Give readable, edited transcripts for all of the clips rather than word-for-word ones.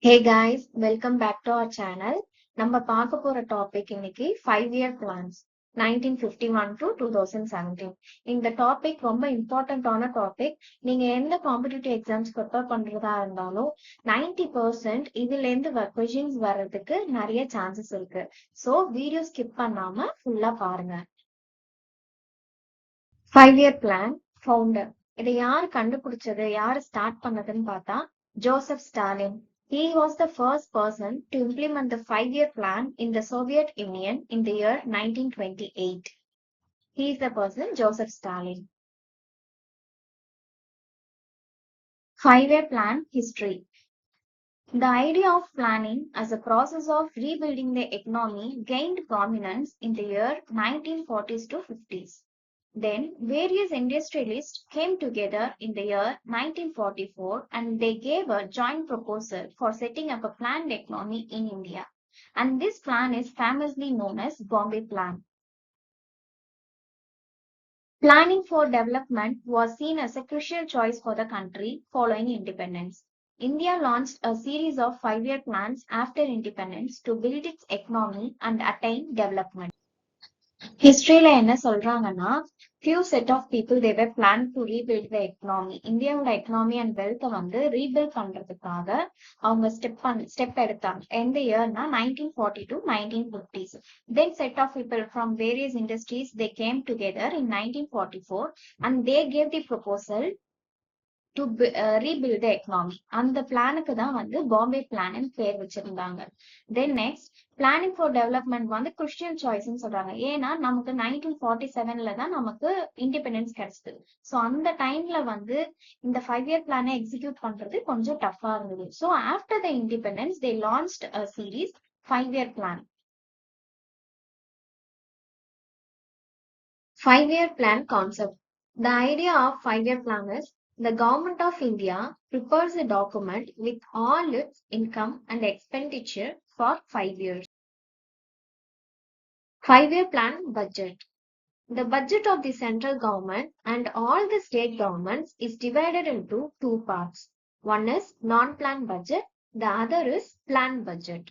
Hey guys, welcome back to our channel. நம்ம பார்க்க போற டாபிக் இன்னைக்கு 5-year plans 1951 to 2017. இந்த டாபிக் ரொம்ப இம்பார்ட்டன்டான டாபிக். நீங்க எந்த காம்படிட்டிவ் எக்ஸாம்ஸ் ப்ரிப்பேர் பண்றதா இருந்தாலும் 90% இதுல இருந்து கொஸ்டின்ஸ் வர்றதுக்கு நிறைய சான்சஸ் இருக்கு. சோ வீடியோ ஸ்கிப் பண்ணாம ஃபுல்லா பாருங்க. 5-year plan founder. இதை யார் கண்டுபிடிச்சது, யார் ஸ்டார்ட் பண்ணதுன்னு பார்த்தா Joseph Stalin. He was the first person to implement the 5-year plan in the Soviet Union in the year 1928. He is the person, Joseph Stalin. 5-year plan history. The idea of planning as a process of rebuilding the economy gained prominence in the year 1940s to 50s. Then, various industrialists came together in the year 1944 and they gave a joint proposal for setting up a planned economy in India. And this plan is famously known as Bombay Plan. Planning for development was seen as a crucial choice for the country following independence. India launched a series of 5-year plans after independence to build its economy and attain development. ஹிஸ்டரியில என்ன சொல்றாங்கன்னா few set of people they were planned to rebuild the economy. இந்தியாவோட economy and வெல்த்தை வந்து rebuild பண்றதுக்காக அவங்க step எடுத்தாங்க. எந்த இயர்னா 1940 to 1950s. Then set of people from various industries they came together in 1944 and they gave the proposal to rebuild the economy. அந்த பிளானுக்கு தான் வந்து பாம்பே பிளான் பேர் வச்சிருந்தாங்க. Then next planning for development வந்து கிறிஸ்டியன் சாய்ஸ்ன்னு சொல்றாங்க. ஏன்னா நமக்கு 1947 தான் நமக்கு இண்டிபெண்டன்ஸ் கிடைச்சது. ஸோ அந்த டைம்ல வந்து இந்த 5-year பிளானை எக்ஸிக்யூட் பண்றது கொஞ்சம் டஃபா இருந்தது. So after the independence they launched a series 5-year plan. 5-year plan concept. The idea of 5-year plan is the Government of India prepares a document with all its income and expenditure for 5 years. 5-year plan budget. The budget of the central government and all the state governments is divided into two parts. One is non-plan budget, the other is plan budget.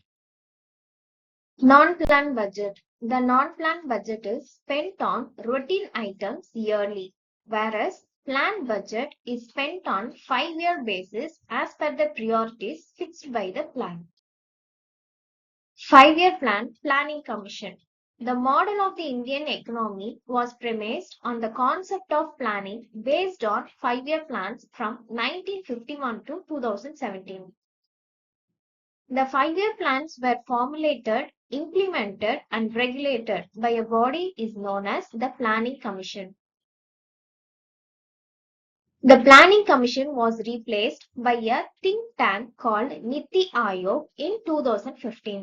Non-plan budget. The non-plan budget is spent on routine items yearly, whereas plan budget is spent on 5-year basis as per the priorities fixed by the plan. 5-year plan planning commission. The model of the Indian economy was premised on the concept of planning based on 5-year plans from 1951 to 2017. The 5-year plans were formulated, implemented and regulated by a body is known as the Planning Commission. The Planning Commission was replaced by a think tank called Niti Aayog in 2015.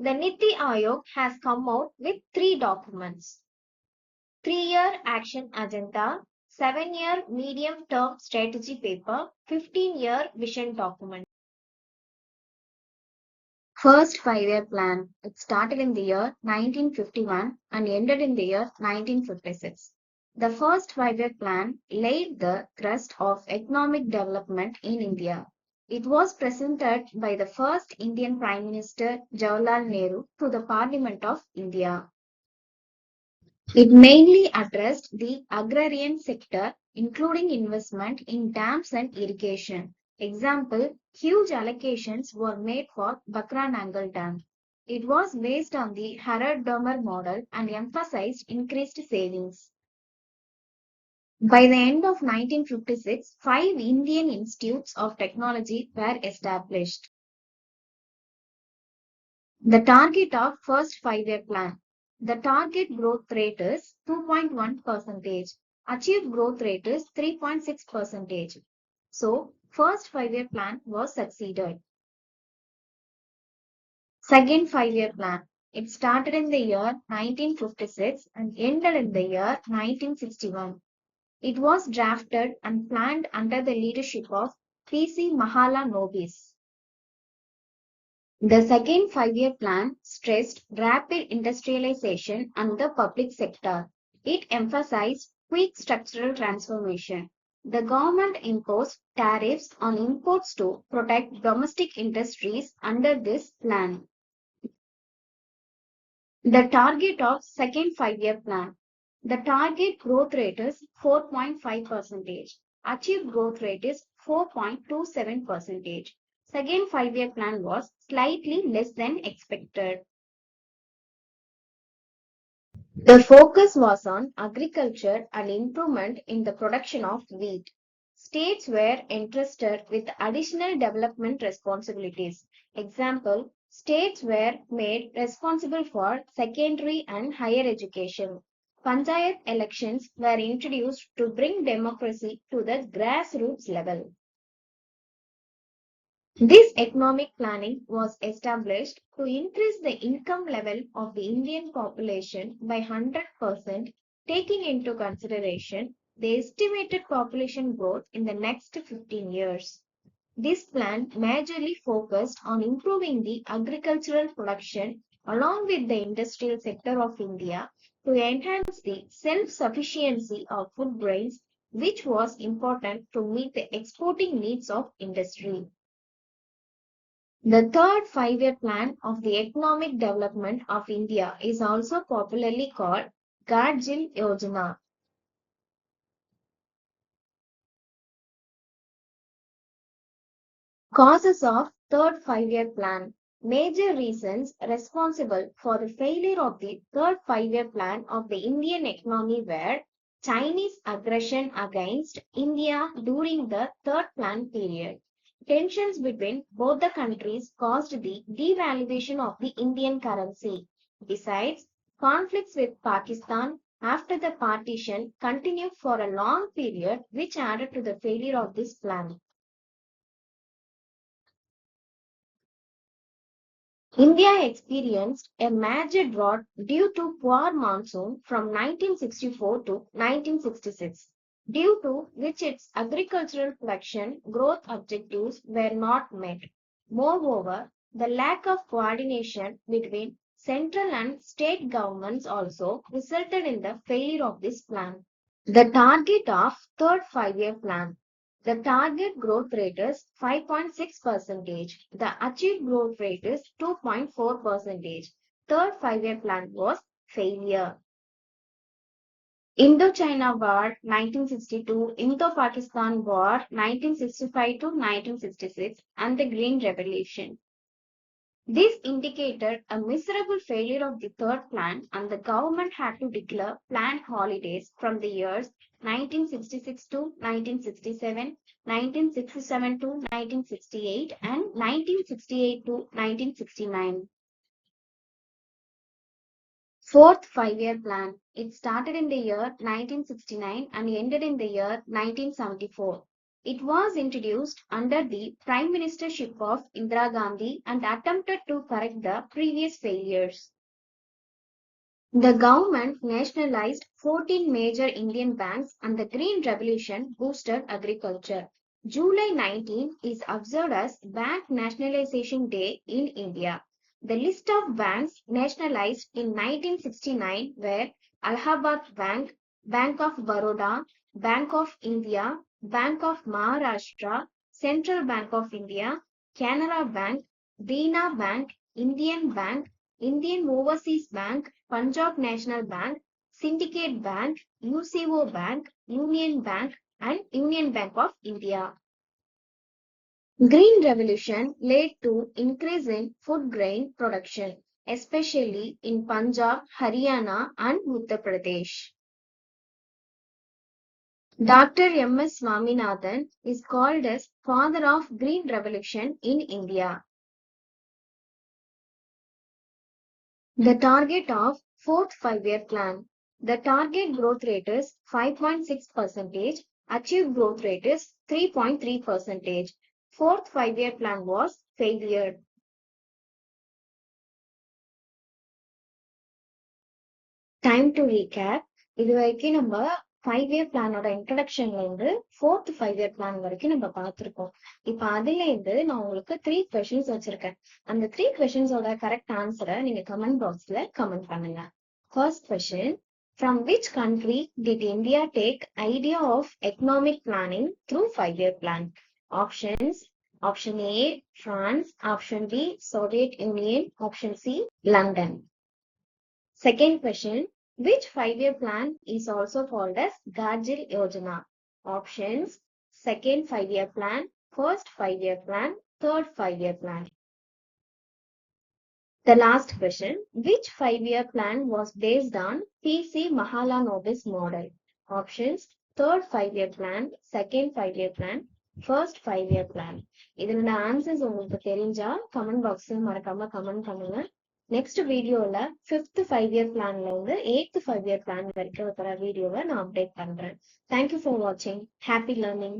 The Niti Aayog has come out with 3 documents: 3-year action agenda, 7-year medium-term strategy paper, 15-year vision document. First 5-year plan. It started in the year 1951 and ended in the year 1956. The first 5-year plan laid the thrust of economic development in India. It was presented by the first Indian Prime Minister Jawaharlal Nehru to the Parliament of India. It mainly addressed the agrarian sector, including investment in dams and irrigation. Example, huge allocations were made for Bakranangal Dam. It was based on the Harad-Domer model and emphasized increased savings. By the end of 1956, 5 Indian institutes of technology were established. The target of first 5-year plan. The target growth rate is 2.1%. Achieved growth rate is 3.6%. So, first 5-year plan was succeeded. Second 5-year plan. It started in the year 1956 and ended in the year 1961. It was drafted and planned under the leadership of P.C. Mahalanobis. The second 5-year plan stressed rapid industrialization and the public sector. It emphasized quick structural transformation. The government imposed tariffs on imports to protect domestic industries under this plan. The target of second 5-year plan. The target growth rate is 4.5%. Achieved growth rate is 4.27%. Second 5-year plan was slightly less than expected. The focus was on agriculture and improvement in the production of wheat. States were entrusted with additional development responsibilities. Example, states were made responsible for secondary and higher education. Panchayat elections were introduced to bring democracy to the grassroots level. This economic planning was established to increase the income level of the Indian population by 100%, taking into consideration the estimated population growth in the next 15 years. This plan majorly focused on improving the agricultural production along with the industrial sector of India to enhance the self-sufficiency of food grains, which was important to meet the exporting needs of industry. The third 5-year plan of the economic development of India is also popularly called Garjil Yojana. Causes of third 5-year plan. Major reasons responsible for the failure of the third 5-year plan of the Indian economy were Chinese aggression against India during the third plan period. Tensions between both the countries caused the devaluation of the Indian currency. Besides, conflicts with Pakistan after the partition continued for a long period, which added to the failure of this plan. India experienced a major drought due to poor monsoon from 1964 to 1966, due to which its agricultural production growth objectives were not met. Moreover, the lack of coordination between central and state governments also resulted in the failure of this plan. The target of third 5-year plan. The target growth rate is 5.6%. The achieved growth rate is 2.4%. Third 5-year plan was failure. Indochina War 1962, Indo-Pakistan War 1965 to 1966, and the Green Revolution. This indicated a miserable failure of the third plan, and the government had to declare planned holidays from the years 1966 to 1967, 1967 to 1968, and 1968 to 1969. Fourth 5-year plan. It started in the year 1969 and ended in the year 1974. It was introduced under the Prime Ministership of Indira Gandhi and attempted to correct the previous failures. The government nationalized 14 major Indian banks and the Green Revolution boosted agriculture. July 19 is observed as Bank Nationalization Day in India. The list of banks nationalized in 1969 were Allahabad Bank, Bank of Baroda, Bank of India, Bank of Maharashtra, Central Bank of India, Canara Bank, Dena Bank, Indian Bank, Indian Overseas Bank, Punjab National Bank, Syndicate Bank, UCO Bank, Union Bank, and Union Bank of India. Green Revolution led to increase in food grain production, especially in Punjab, Haryana, and Uttar Pradesh. Dr. M.S. Swaminathan is called as father of Green Revolution in India. The target of fourth 5-year plan. The target growth rate is 5.6%. Achieved growth rate is 3.3%. Fourth 5-year plan was failure. Time to recap. இது வரைக்கும் நம்ம 5-year பிளானோட இன்ட்ரடக்ஷன்ல இருந்து fourth 5-year plan வரைக்கும் நம்ம பார்த்திருக்கோம். இப்ப அதுல இருந்து நான் உங்களுக்கு 3 questions வச்சிருக்கேன். அந்த 3 questionsோட கரெக்ட் ஆன்சரை நீங்க கமெண்ட் பாக்ஸ்ல கமெண்ட் பண்ணுங்க. First question. From which country did India take idea of economic planning through 5-year plan? Options. Option A, France. Option B, Soviet Union. Option C, London. Second question, which 5-year plan is also called as Garjil Yojana? Options, second 5-year plan, first 5-year plan, third 5-year plan. The last question, which 5-year plan was based on PC Mahalanobis model? Options, third 5-year plan, second 5-year plan, first 5-year plan. இதனோட answers உங்களுக்கு தெரிஞ்சா comment பாக்ஸ்ல மறக்காம comment பண்ணுங்க. Next வீடியோல 5th 5-year பிளான்ல இருந்து 8th 5-year plan வரைக்கும் இருக்கிற வீடியோவை நான் அப்டேட் பண்றேன். தேங்க்யூ ஃபார் வாட்சிங். Happy learning.